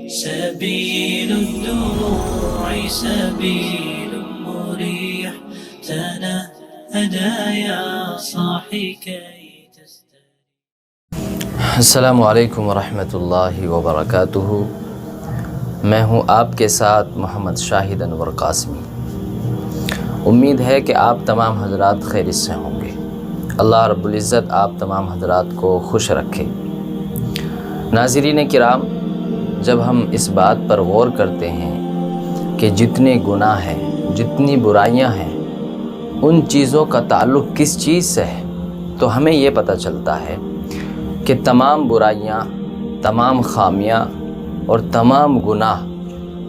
سبيل الدموع سبيل مريح تنهدى يا صاحي كي تستريح. السلام علیکم ورحمۃ اللہ وبرکاتہ. میں ہوں آپ کے ساتھ محمد شاہد انور قاسمی. امید ہے کہ آپ تمام حضرات خیریت سے ہوں گے. اللہ رب العزت آپ تمام حضرات کو خوش رکھے. ناظرین کرام، جب ہم اس بات پر غور کرتے ہیں کہ جتنے گناہ ہیں، جتنی برائیاں ہیں، ان چیزوں کا تعلق کس چیز سے ہے، تو ہمیں یہ پتہ چلتا ہے کہ تمام برائیاں، تمام خامیاں اور تمام گناہ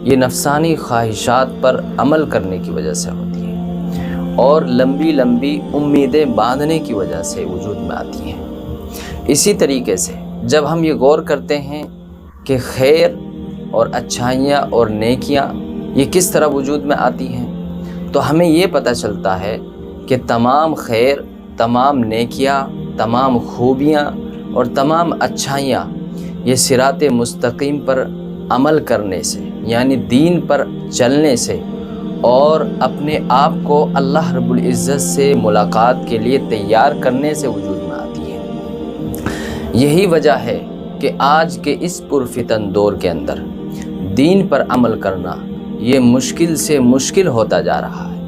یہ نفسانی خواہشات پر عمل کرنے کی وجہ سے ہوتی ہیں اور لمبی لمبی امیدیں باندھنے کی وجہ سے وجود میں آتی ہیں. اسی طریقے سے جب ہم یہ غور کرتے ہیں کہ خیر اور اچھائیاں اور نیکیاں یہ کس طرح وجود میں آتی ہیں، تو ہمیں یہ پتہ چلتا ہے کہ تمام خیر، تمام نیکیاں، تمام خوبیاں اور تمام اچھائیاں یہ صراط مستقیم پر عمل کرنے سے، یعنی دین پر چلنے سے اور اپنے آپ کو اللہ رب العزت سے ملاقات کے لیے تیار کرنے سے وجود میں آتی ہے. یہی وجہ ہے کہ آج کے اس پرفتن دور کے اندر دین پر عمل کرنا یہ مشکل سے مشکل ہوتا جا رہا ہے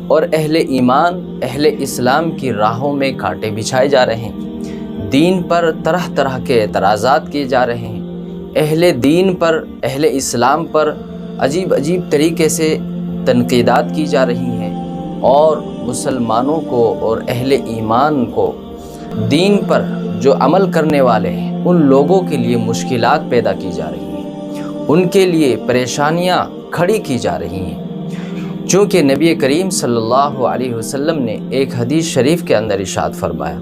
اور اہل ایمان، اہل اسلام کی راہوں میں کانٹے بچھائے جا رہے ہیں. دین پر طرح طرح کے اعتراضات کیے جا رہے ہیں. اہل دین پر، اہل اسلام پر عجیب عجیب طریقے سے تنقیدات کی جا رہی ہیں اور مسلمانوں کو اور اہل ایمان کو، دین پر جو عمل کرنے والے ہیں، ان لوگوں کے لیے مشکلات پیدا کی جا رہی ہیں، ان کے لیے پریشانیاں کھڑی کی جا رہی ہیں. چونکہ نبی کریم صلی اللہ علیہ وسلم نے ایک حدیث شریف کے اندر ارشاد فرمایا،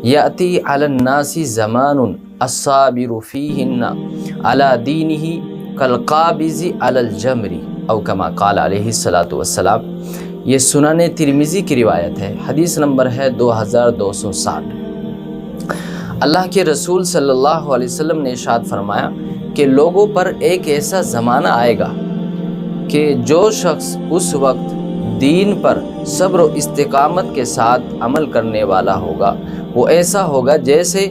یأتی علی الناس زمان الصابر فیہن علی دینہ کالقابض علی الجمر او کما قال علیہ الصلاۃ والسلام. یہ سنن ترمذی کی روایت ہے، حدیث نمبر ہے 2260. اللہ کے رسول صلی اللہ علیہ وسلم نے ارشاد فرمایا کہ لوگوں پر ایک ایسا زمانہ آئے گا کہ جو شخص اس وقت دین پر صبر و استقامت کے ساتھ عمل کرنے والا ہوگا، وہ ایسا ہوگا جیسے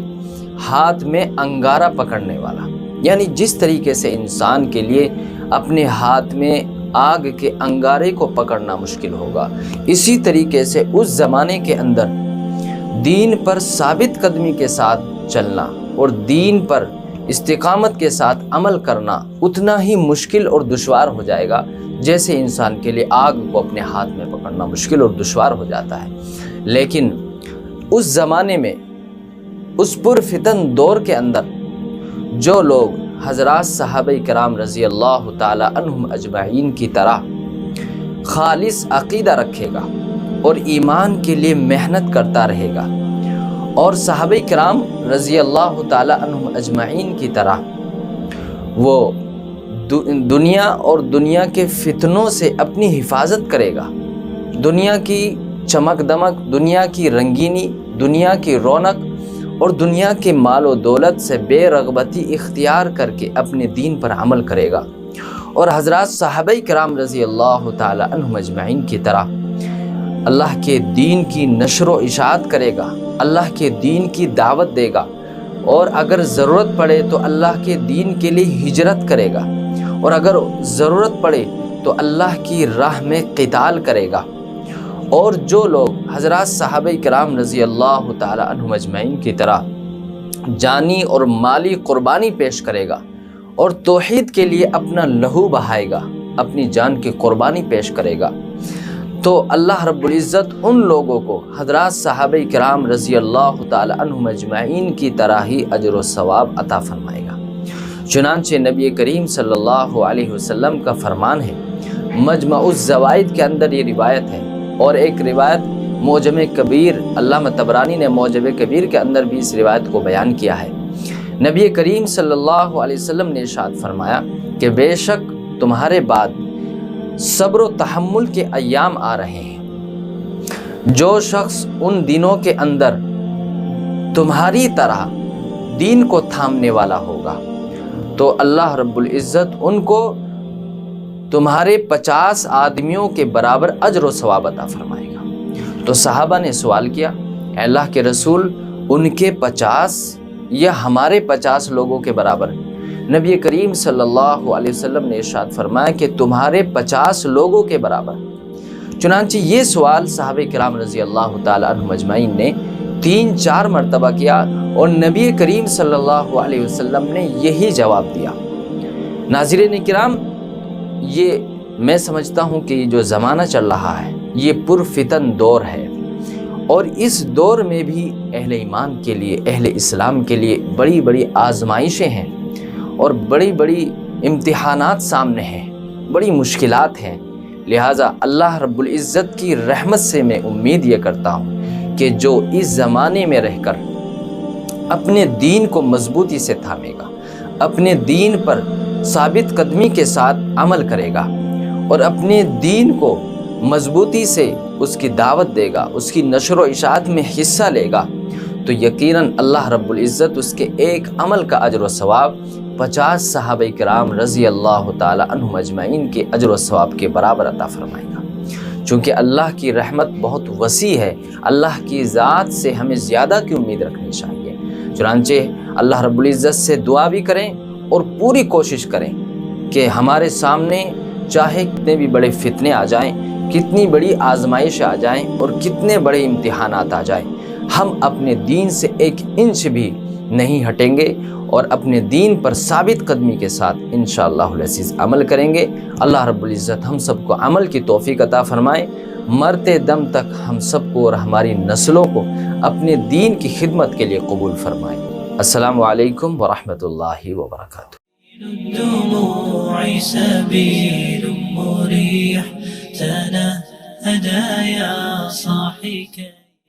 ہاتھ میں انگارہ پکڑنے والا. یعنی جس طریقے سے انسان کے لیے اپنے ہاتھ میں آگ کے انگارے کو پکڑنا مشکل ہوگا، اسی طریقے سے اس زمانے کے اندر دین پر ثابت قدمی کے ساتھ چلنا اور دین پر استقامت کے ساتھ عمل کرنا اتنا ہی مشکل اور دشوار ہو جائے گا جیسے انسان کے لیے آگ کو اپنے ہاتھ میں پکڑنا مشکل اور دشوار ہو جاتا ہے. لیکن اس زمانے میں، اس پرفتن دور کے اندر جو لوگ حضرات صحابہ کرام رضی اللہ تعالی عنہم اجمعین کی طرح خالص عقیدہ رکھے گا اور ایمان کے لیے محنت کرتا رہے گا اور صحابہ کرام رضی اللہ تعالی عنہم اجمعین کی طرح وہ دنیا اور دنیا کے فتنوں سے اپنی حفاظت کرے گا، دنیا کی چمک دمک، دنیا کی رنگینی، دنیا کی رونق اور دنیا کے مال و دولت سے بے رغبتی اختیار کر کے اپنے دین پر عمل کرے گا اور حضرات صحابہ کرام رضی اللہ تعالی عنہم اجمعین کی طرح اللہ کے دین کی نشر و اشاعت کرے گا، اللہ کے دین کی دعوت دے گا اور اگر ضرورت پڑے تو اللہ کے دین کے لیے ہجرت کرے گا اور اگر ضرورت پڑے تو اللہ کی راہ میں قتال کرے گا. اور جو لوگ حضرات صحابہ کرام رضی اللہ تعالی عنہم اجمعین کی طرح جانی اور مالی قربانی پیش کرے گا اور توحید کے لیے اپنا لہو بہائے گا، اپنی جان کی قربانی پیش کرے گا، تو اللہ رب العزت ان لوگوں کو حضرات صحابہ کرام رضی اللہ تعالی عنہم اجمعین کی طرح ہی اجر و ثواب عطا فرمائے گا. چنانچہ نبی کریم صلی اللہ علیہ وسلم کا فرمان ہے، مجمع الزوائد کے اندر یہ روایت ہے اور ایک روایت معجم کبیر، علامہ طبرانی نے معجم کبیر کے اندر بھی اس روایت کو بیان کیا ہے. نبی کریم صلی اللہ علیہ وسلم نے ارشاد فرمایا کہ بے شک تمہارے بعد صبر و تحمل کے ایام آ رہے ہیں. جو شخص ان دنوں کے اندر تمہاری طرح دین کو تھامنے والا ہوگا تو اللہ رب العزت ان کو تمہارے 50 آدمیوں کے برابر اجر و ثواب عطا فرمائے گا۔ تو صحابہ نے سوال کیا، اے اللہ کے رسول، ان کے 50 یا ہمارے 50 لوگوں کے برابر؟ نبی کریم صلی اللہ علیہ وسلم نے ارشاد فرمایا کہ تمہارے 50 لوگوں کے برابر۔ چنانچہ یہ سوال صحابہ کرام رضی اللہ تعالیٰ عنہم اجمعین نے 3-4 مرتبہ کیا اور نبی کریم صلی اللہ علیہ وسلم نے یہی جواب دیا۔ ناظرین کرام، یہ میں سمجھتا ہوں کہ یہ جو زمانہ چل رہا ہے یہ پرفتن دور ہے، اور اس دور میں بھی اہل ایمان کے لیے، اہل اسلام کے لیے بڑی بڑی آزمائشیں ہیں اور بڑی بڑی امتحانات سامنے ہیں، بڑی مشکلات ہیں۔ لہٰذا اللہ رب العزت کی رحمت سے میں امید یہ کرتا ہوں کہ جو اس زمانے میں رہ کر اپنے دین کو مضبوطی سے تھامے گا، اپنے دین پر ثابت قدمی کے ساتھ عمل کرے گا اور اپنے دین کو مضبوطی سے اس کی دعوت دے گا، اس کی نشر و اشاعت میں حصہ لے گا، تو یقیناً اللہ رب العزت اس کے ایک عمل کا اجر و ثواب 50 صحابہ کرام رضی اللہ تعالی عنہم اجمعین کے اجر و ثواب کے برابر عطا فرمائے گا۔ چونکہ اللہ کی رحمت بہت وسیع ہے، اللہ کی ذات سے ہمیں زیادہ کی امید رکھنی چاہیے۔ چنانچہ اللہ رب العزت سے دعا بھی کریں اور پوری کوشش کریں کہ ہمارے سامنے چاہے کتنے بھی بڑے فتنے آ جائیں، کتنی بڑی آزمائش آ جائیں اور کتنے بڑے امتحانات آ جائیں، ہم اپنے دین سے 1 انچ بھی نہیں ہٹیں گے اور اپنے دین پر ثابت قدمی کے ساتھ انشاءاللہ العزیز عمل کریں گے۔ اللہ رب العزت ہم سب کو عمل کی توفیق عطا فرمائے، مرتے دم تک ہم سب کو اور ہماری نسلوں کو اپنے دین کی خدمت کے لیے قبول فرمائے۔ السلام علیکم ورحمۃ اللہ وبرکاتہ۔ الدموع سبيل مريح تنهدى يا صاحي